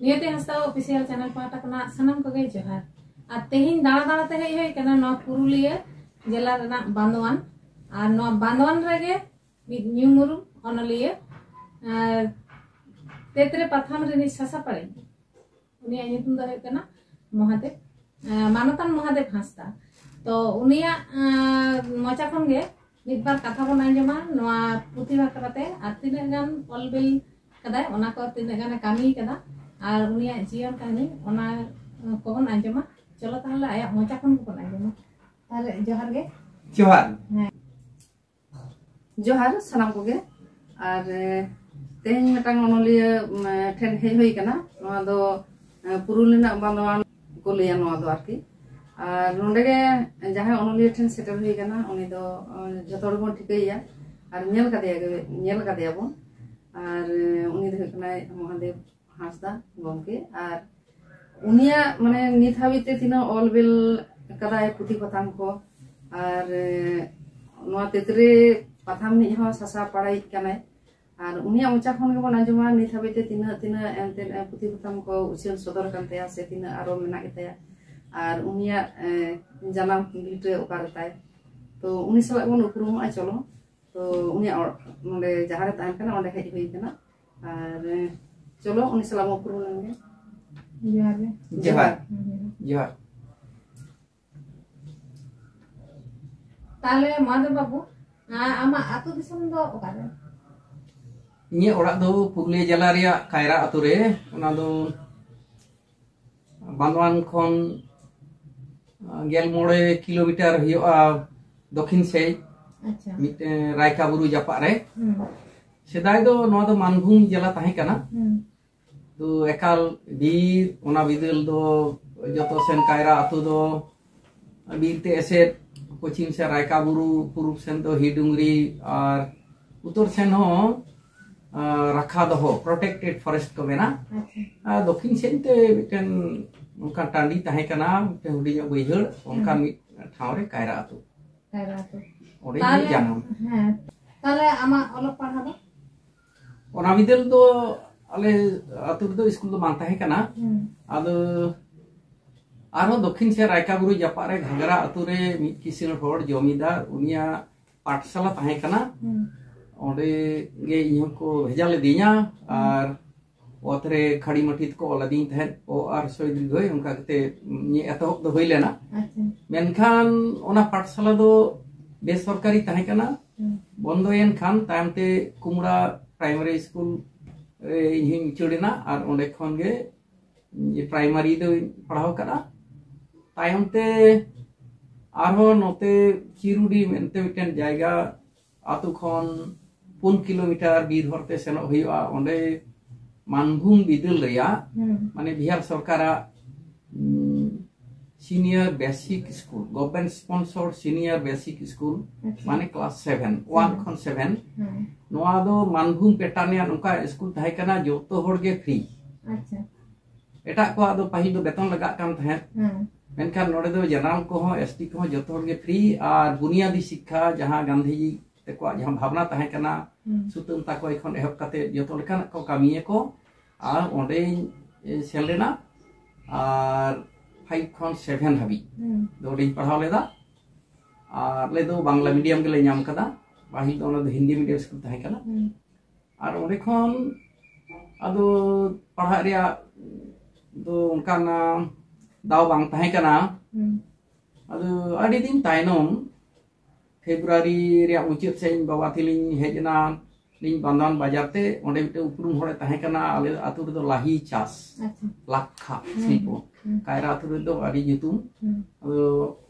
नियते Hansda official channel पाटा कना सनम कोगे जोहार आ तेहिन दाड़ा दाड़ा ते हेय कना नो पुरुलिया जिला रना बांदवान आ नो बांदवान रेगे न्यूमुरु ओनलिया तेतरे पाथाम रे सासा पड़े उनिया नितुम दो कना महादेव मानतान महादेव हंसदा तो उनिया मचा खन गे मिदबार कथा बन आंजमा नोआ पुथि बाकराते आ तिने गान पलबिल कदाय ओना को तिने गाने कामी कदा और उनिया जीवन कहानी ओना कोन आंजमा चलो ताहले आया मचा खन को आंजमा ताहले जोहार गे जोहार जोहार सनाम कोगे और तेहन मिटांग ओनलिया ठेन हेज होई कना नोआ दो पुरुलिना बांदवान को लिया नोआ दो आरकी और नोंडे गे जहां ओनलिया ठेन सेटल होई कना उनी दो जतोड़ बोन ठिकैया और नेल कादेया बोन और उनी दो कना महादेव हांसदा गमके और उनिया माने नित हाबिते तिना ऑलबिल कदाय पुथि पथाम को और नोआ तेतरे पथाम नि हो सासा पढ़ाई कनाय और उनिया मचा खन गेबन आंजमा नित हाबिते तिना एनते पुथि पथाम को उछल सदर कानतेया से तिना आरो मेना गेताया और उनिया जानाम गिटे ओकारताय तो उनी सला बन उपरुमा चलो तो उनिया नोंडे जहां रे ताहन कना ओंडे हेज होई कना और चलो उनी सला बन उपरुम लेंगे जोहार जोहार ताले महादेव बाबू आमा आतु दिसम दो ओकारे इnye ओड़ा दो पुरुलिया जिला रिया कायरा आतु रे ओना दो बांदवान खन 11 किलोमीटर हुआ दक्षिण से अच्छा मिटे रायका बुरु जापा रे सेदाय दो नोआ दो मानभूम जिला ताहे कना तो एकाल बीर ओना बिदल दो जतो सेन कायरा आतु दो बीरते एसे पश्चिम से रायका बुरु पूर्व सेन दो हिडुंगरी और उत्तर सेन हो रखा दो प्रोटेक्टेड फॉरेस्ट को मेना दक्षिण सेन ते मिटेन उनका टांडी ताहे कना मिटे हुडिया बैहड़ उनका मि ठाव रे कायरा आतु ओरे जानम हां ताले आमा अलग पढ़ा दो ओना बिदल दो अले आतु दो स्कूल दो मान ताहे कना आदो आरो दक्षिण से रायका बुरु जापा रे घागरा आतु रे मिट किसिन होड़ जमीदार उनिया पाठशाला ताहे कना ओडे गे इयो को भेजाले दिया और ओतरे खड़ी मठित को लदिन तहन ओ आर सोइद्री गय उनका कते नि एतहब दो होई लेना मेनखान ओना पाठशाला दो बेसरकारी ताहे कना बंदोयन खान तायमते कुमड़ा प्राइमरी स्कूल इहिं चुड़ेना और ओंडे खन गे ये प्राइमरी दो पढ़ाव करा तायमते आरो नोते चिरुडी मेनते मिटन जायगा आतु खन 5 किलोमीटर बीर हरते सेनो होइवा ओंडे मानभूम बिदल रिया माने बिहार सरकार senior basic school government sponsored senior basic school माने क्लास 7 1 खन 7 नोआ दो मानभूम पेटानिया नोका स्कूल ताहे कना जोतो होड़ गे फ्री अच्छा एटा को आदो पाहिल दो बेतन लगा काम ताहे मेनखान नोडे दो जनरल को हो एसटी को जोतो होड़ गे फ्री और बुनियादी शिक्षा जहां गांधी जी तेको जहां भावना ताहे कना सुतुम ताको एखन एहब काते जोतो लेखान को कामिए को और ओंडे सेलेना और 5 खन 7 हाबी दोडी पढ़ाव लेदा और ले दो बांग्ला मीडियम के ले नाम कदा बाहिल दो ओना हिंदी मीडियम स्कूल ताहे कना और ओंडे खन आदो पढ़ा रिया दो उनका ना दाव बांग ताहे कना आदो आडी दिन ताइनम फेब्रुआरी रिया उचित से बाबा थिलिन हेजना लिंग बांदान बाजारते ओंडे मिटे उपरुम होड़े ताहे कना आले आतु रे दो लाही चास लाखा सिल्पो कायरा आतु रे दो आडी जुतुम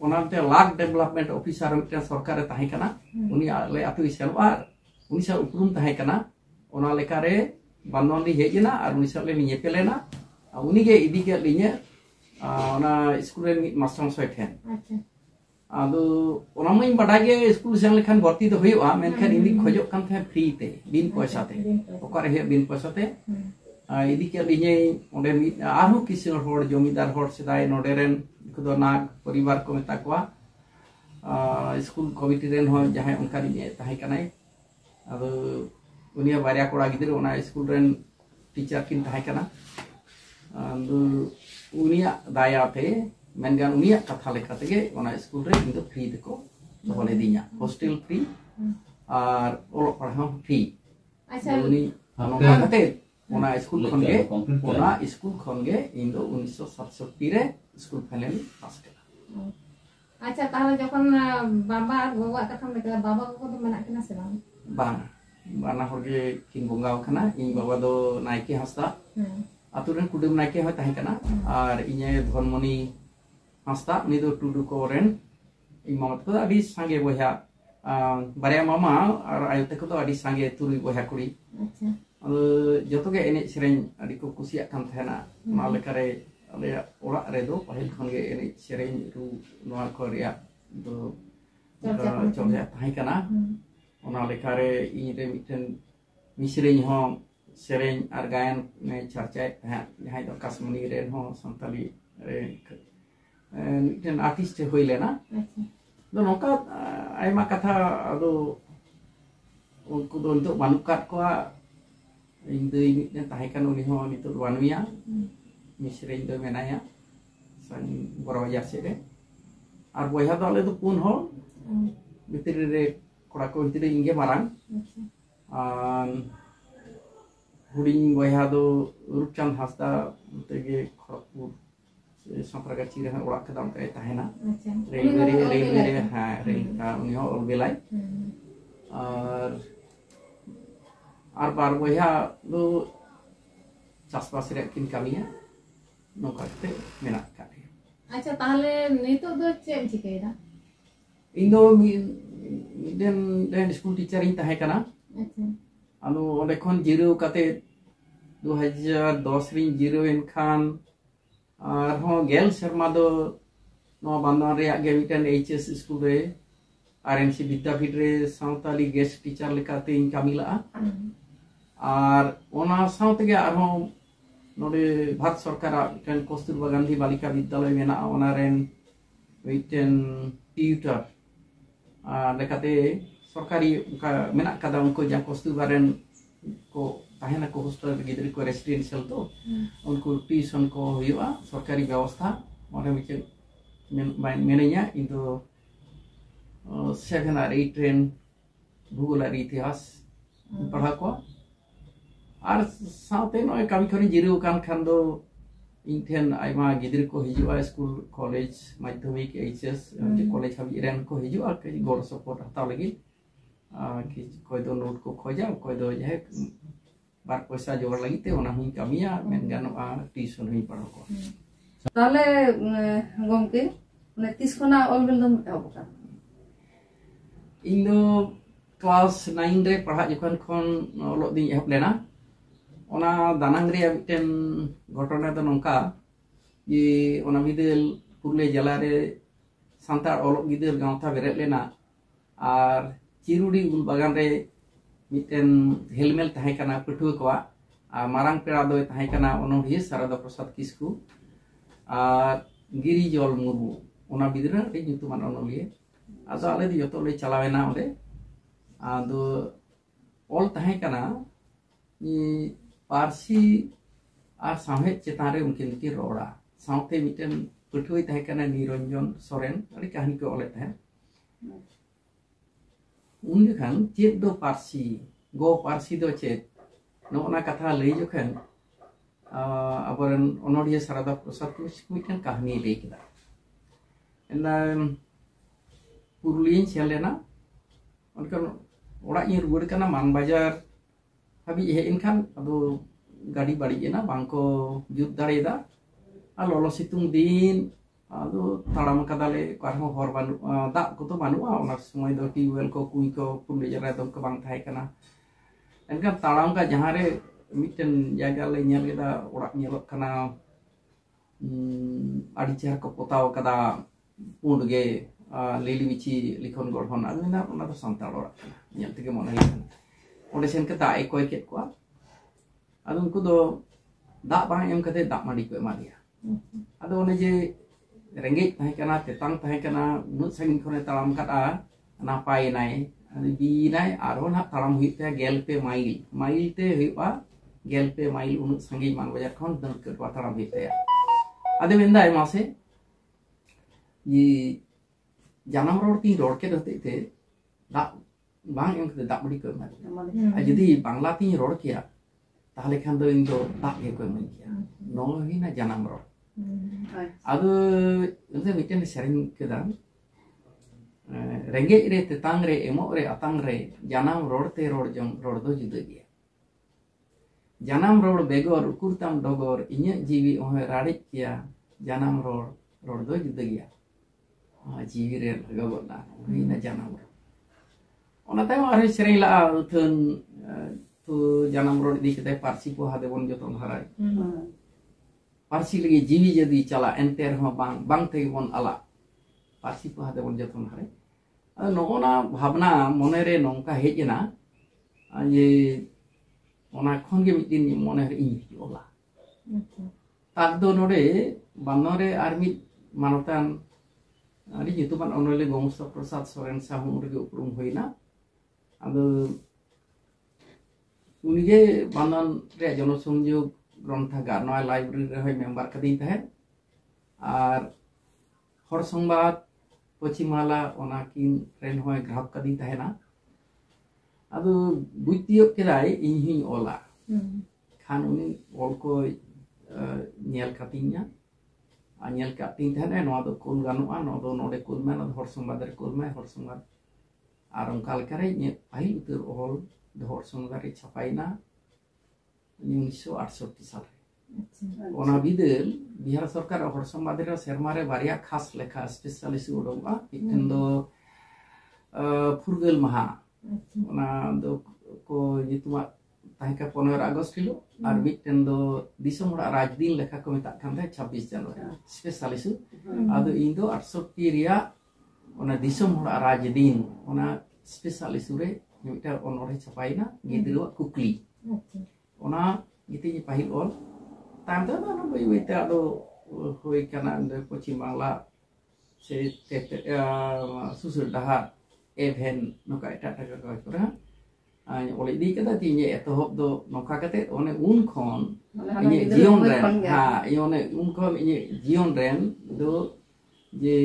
ओनाते लाख डेवलपमेंट ऑफिसर मिटे सरकार रे ताहे कना उनी आले आतु सेलवा उनी सा उपरुम ताहे कना ओना लेकारे बांदन ली हेजना और उनी सा ले नियेपेलेना उनी गे इदी के लिnya ओना स्कूल रे मास्टर सोइथेन आदो ओना मई बडागे स्कूल सेन लेखान भर्ती तो होइवा मेनखान इदी खोजो कान थे फ्री ते बिन पैसा ते ओकर हे बिन पैसा ते इदी के लिnye ओंडे मि आरो किसिन होड़ जमीदार होड़ सेदाय नोडेरेन कुदो नाग परिवार को मेता कोआ स्कूल कमिटी रेन हो जहां उनका लिnye ताहे कनाय आदो उनिया बारिया कोड़ा गिदर ओना स्कूल रेन टीचर किन ताहे कना उनिया दायाते मेनगान उनिया कथा लेकाते ओना स्कूल रे इन दो फ्री देखो दोले दिया हॉस्टल फ्री और ओलो पढ़ाओ फ्री अच्छा उनी नोका कते ओना स्कूल खनगे इन दो 1967 रे स्कूल फाइनल पास करा अच्छा ताहले जखन बाबा गोवा कथा लेका बाबा को तो मेना किना से बांग बाना होगे किन बोंगाव कना इन बाबा दो नायके हस्ता आतु रेन कुडुम नायके हो ताहे कना और इने धनमणि हस्ता उनी दो टुडू को रेन इन मामा को अभी संगे बया बारिया मामा और आयु तक तो अभी संगे तुरुई बया कुड़ी अच्छा जतो के एने सेरेन अभी को कुसिया कान थेना मा लेकारे अले ओरा रे दो पहिल खन गे एने सेरेन रु नोआ को रिया दो चोले ताहे कना ओना लेकारे इन रे मिटन मिसरेन हो सेरेन और गायन में चर्चा है जहां दो काश्मीरी रे हो संताली रे मिटन आर्टिस्ट होई लेना दो नोका आयमा कथा दो उनको दो तो बानुकात को इन दो मिटन ताहे कन उनी हो नितो बानुया मिसरेन दो मेनाया सन बरोया सेरे और बया दो आले दो पुन हो मित्र रे कोड़ा को इतने इंगे मारांग हुडिंग बया दो रूपचंद हस्ता तेगे खड़गपुर संप्रगाची रे ओड़ा कदम ते ताहेना रेलवे हां रेल का उनी हो ओलबेलाई और बार बया दो चासबास रे किन कामिया नोकाते मेना का अच्छा ताहले नितो दो चेम चिकेदा इनो den school teacher ing tahe kana anu onde khon jiru kate 2010 rin jiru en khan ar ho gel serma do no bandan re age miten hs school re rmc vidyapit re santali guest teacher lekate ing kamila ar ona saute ge ar ho node bharat sarkar miten kasturba gandhi balika vidyalay mena ona ren miten tutor lekate सरकारी मेना कदा उनको जहाँ कस्तूरबारेन को ताहेना को hostel गिदरी को residential तो उनको ट्यूशन को हुआ सरकारी व्यवस्था और मिचे मेनेया इनको 7 और 8 ट्रेन भूगोल और इतिहास पढ़ा को और साथे नय कमी खनि जिरु कान खान दो इंथेन आइमा गिदरी को हिजुआ स्कूल कॉलेज माध्यमिक एचएस कॉलेज हाबि रेन को हिजुआ के गॉड सपोर्ट हता लगी कि कोई दो नोट को खोजा कोई दो जे बार पैसा जोड़ लगी ते ओना हुई कमिया मेन गानोआ ट्यूशन हुई पढ़ो को ताले गomके ने 30 खना ऑलवेल दम एबका इन दो क्लास 9 रे पढ़ा जखन खन ओलो दिन एहब लेना ओना दानांग रे मिटन घटना तो नोंका ये ओना बिदेल पुरले जिला रे सांतार ओलो गिदर गांवथा बेरे लेना और चिरुडी उल बागान रे मिटन हेलमेल ताहे कना पठुआ को मारांग पेड़ा दो ताहे कना ओनोहिए शारदा प्रसाद किस्कू और गिरिजल मुर्मू ओना बिदरा रे nyutuman ओनोलिए आदो आले दि जतो ले चलावेना ओंडे आदो ऑल ताहे कना नि पारसी और साहेब चेतान रे उनकिन की रोड़ा साउथे मिटन पठुआ ताहे कना निरंजन सोरेन अड़ी कहानी को ओले ताहे उनखान चेत दो पारसी गो पारसी दो चेत नोना कथा लई जखन अबरन ओनोडिया शारदा प्रसाद मिटन कहानी लई केदा एना पुरुलियन चलेना उनकन ओड़ा इन रुवर कना मान बाजार हाबि हे इनखान अदो गाड़ी बाड़ी एना बांको जुत दाड़ेदा आ लोलो सितुंग दिन आदो ताड़ाम कदाले कारहो हर बानु दा को तो बानुआ ओना समय दो टीवेल को कुई को पुले जरा दम को बांग थाय कना एनका ताड़ाम का जहां रे मिटन जायगा ले नेल केदा ओड़ा नेलक कना आडी चेहरा को पोताव कदा पुंड गे लेली बिची लिखन गठन आदमिना ओना तो संताल ओड़ा कना नेल तके मन हिन ओडे सेन के दाई कोय केत को आदो उनको दो दा बांग एम कते दा माडी को एमा दिया आदो ओने जे रेंगे ताहे कना तेतांग ताहे कना उनुत सागिन खने तालाम कटा नापाय नाय बी नाय आरो ना तालाम हुई ते गेल पे माइल ते हुआ गेलपे माइल उन संगी मान बाजार खन दन के वाताड़ा भीते आदे वेंदा है मासे ये जानम रोड ती रोड के रहते थे दा बांग एम के दा बड़ी को मार यदि बांग्ला ती रोड किया ताहले खान दो इन दो दा के को मन किया नो ही ना जानम रोड आदो उनसे मिटन शेरिंग के दा रेंगे रे तेतांग रे एमो रे अतांग रे जानम रोड ते रोड जम रोड दो जुदा गया जानम रोड बेगोर उकुरताम डोगोर इन्या जीवी ओहे राड़ी किया जानम रोड दो जुदा गया जीवी रे लगोना हिना जानम रोड ओना ताय आरे सेरें ला उथन तो जानम रोड दी के पारसी को हादे बन जतन हराय पारसी लगी जीवी जदी चला एंटर हो बांग ते बन आला पारसी को हादे बन जतन हराय नोना भावना मने रे नोंका हेजना ये ओना खंगे मिदिन मने रे इन ओला ताक दो नोडे बानरे आर्मी मानतान आदि युतुबान ओनले गोमस प्रसाद सोरेन साहु रे उपरुम होइना आदो उनिगे बानन रे जनसंयोग ग्रंथागार नय लाइब्रेरी रे होय मेंबर कदिन तहे आर हर संवाद पश्चिमाला ओना किन ट्रेन होय ग्राहक कदिन तहेना आदो बुतियो केराय इनहि ओला खान उनि ओल को nail कतिnya anyel kating tane no do kul ganua no do no de kul me no hor sumba der kul me hor sumba arum kal kare nye pai utur ol de hor sumba ri chapaina 1968 साल ओना बिदल बिहार सरकार हर सumba der serma re baria khas lekha specialist udoga itin do furgel maha ओना दो को जितुमा ताहिका 15 अगस्त हिलो और mitten दो दिसम राज दिन लेखा को मेता खान 26 जनवरी स्पेशलिस्ट आदो इन दो 68 रिया ओना दिसम राज दिन ओना स्पेशलिस्ट रे मिटा ओनरे छपाइना गिदरो कुकली ओना गिति पाहिल ओल ताम तो ना बई बईते आदो होय काना पश्चिम बांग्ला से सुसुर डहा एभेन नोका एटा टाका को करा ओले दी कदा तिने एतहब दो नोका कते ओने उन खन इने जीवन रेन हां इने उन खन इने जीवन रेन दो जे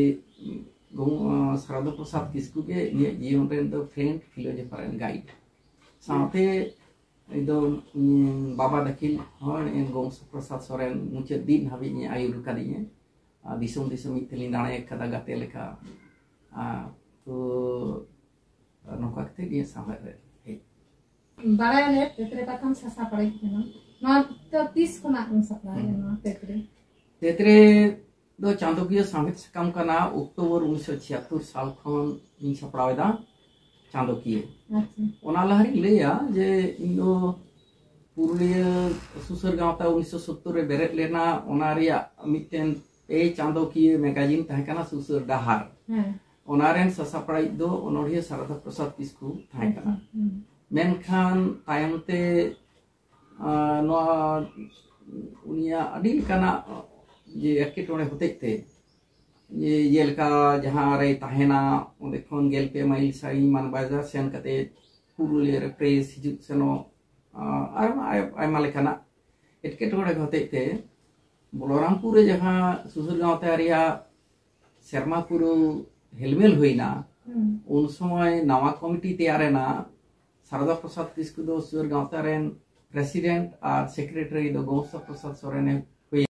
सरद प्रसाद किस्कू के इने जीवन रेन दो फ्रेंड फिलोसोफर एंड गाइड साथे एकदम बाबा दखिल हन इन गोमस प्रसाद सोरेन मुचे दिन हाबि इने आयुर कदिने दिसम दिसम मितलिन दाणे कदा गाते लेखा तो नोका कते दिए सामने रे बाराले तेत्रे पाथम सासा पड़े केनो ना तो 30 कोना उन सप्लाई ना तेत्रे दो चांदोकिया सामित सकम कना अक्टूबर 1976 साल खन इन सपड़ावेदा चांदोकिया ओना लहरी लेया जे इनो पुरुलिया सुसर गांवता 1970 रे बेरेट लेना ओना रिया मिटेन ए चांदोकिया मैगजीन तहे कना सुसर डहार ओनारेन सासा पड़ाई दो ओनोरिया सरदा प्रसाद किस्कू तहे कना मेनखान तायमते नोआ उनिया अडी काना जे एकेटोने होतेते ये लेका जहां रे ताहेना ओदे खन गेलपे माइल साई मान बाजार सेन कते पुरुलिया रे प्रेस हिजु सेनो आयमा लेकाना एकेटोने होतेते बलरामपुर रे जहां सुसुरगांव तयारिया शर्मापुर हेलमेल होइना उन समय नवा कमिटी तैयारेना सरदा प्रसाद किस्कू दो सुर गांवता रेन प्रेसिडेंट और सेक्रेटरी दो गोमस प्रसाद सोरेन